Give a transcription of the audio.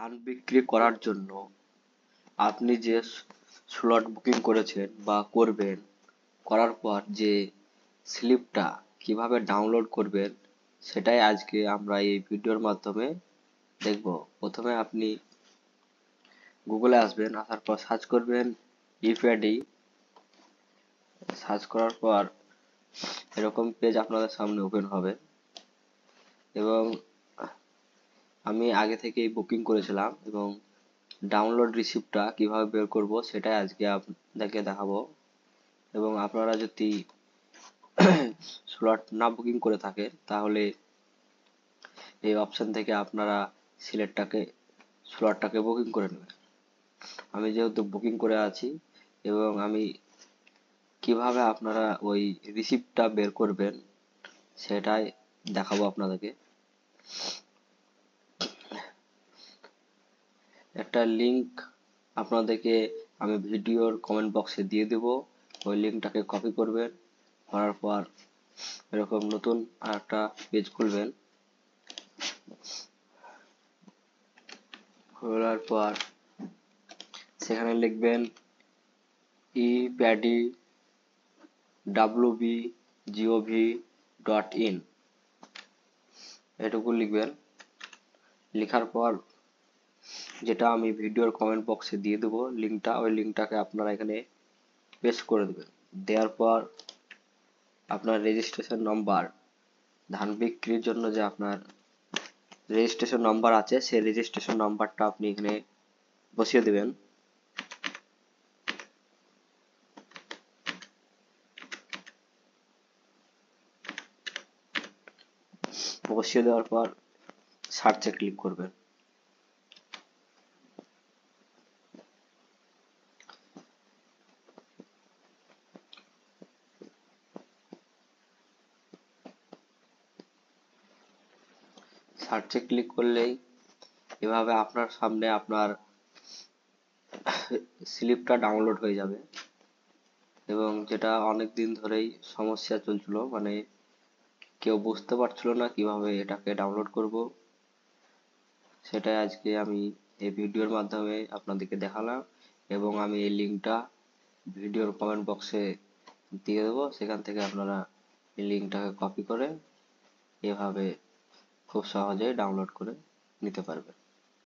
ধান বিক্রি করার জন্য আপনি যে স্লট বুকিং করেছেন বা করবেন, করার পর যে স্লিপটা কিভাবে ডাউনলোড করবেন সেটাই আজকে আমরা এই ভিডিওর মাধ্যমে দেখব। প্রথমে আপনি গুগলে আসবেন, আসার পর সার্চ করবেন ইপ্যাডি। সার্চ করার পর এরকম পেজ আপনাদের সামনে ওপেন হবে এবং আমি আগে থেকেই বুকিং করেছিলাম এবং ডাউনলোড রিসিপ্টটা কিভাবে বের করব সেটাই আজকে আপনাদেরকে দেখাবো। এবং আপনারা যদি স্লট না বুকিং করে থাকেন তাহলে এই অপশন থেকে আপনারা স্লটটাকে বুকিং করে নেবেন। আমি যেহেতু বুকিং করে আছি এবং আমি কিভাবে আপনারা ওই রিসিপ্টটা বের করবেন সেটাই দেখাবো আপনাদেরকে। একটা লিংক আপনাদেরকে আমি ভিডিওর কমেন্ট বক্সে দিয়ে দেব, ওই লিংকটাকে কপি করবেন, করার পর এরকম নতুন আর একটা পেজ খুলবেন। খোলার পর সেখানে লিখবেন epadwb.gov.in, এটুকু লিখবেন। লেখার পর যেটা আমি ভিডিওর কমেন্ট বক্সে দিয়ে দেবো লিঙ্কটা, ওই লিঙ্কটাকে আপনারা এখানে পেস্ট করে দেবেন। দেওয়ার পর আপনার রেজিস্ট্রেশন নাম্বার, ধান বিক্রির জন্য যে আপনার রেজিস্ট্রেশন নাম্বার আছে সেই রেজিস্ট্রেশন নাম্বারটা আপনি এখানে বসিয়ে দেবেন। বসিয়ে দেওয়ার পর সার্চে ক্লিক করবেন। সার্চে ক্লিক করলেই এভাবে আপনার সামনে আপনার স্লিপটা ডাউনলোড হয়ে যাবে এবং যেটা অনেক দিন ধরেই সমস্যা চলছিল, মানে কেউ বুঝতে পারছিল না কিভাবে এটাকে ডাউনলোড করব, সেটাই আজকে আমি এই ভিডিওর মাধ্যমে আপনাদেরকে দেখালাম। এবং আমি এই লিঙ্কটা ভিডিওর কমেন্ট বক্সে দিয়ে দেবো, সেখান থেকে আপনারা এই লিঙ্কটাকে কপি করে এভাবে খুব সহজেই ডাউনলোড করে নিতে পারবেন।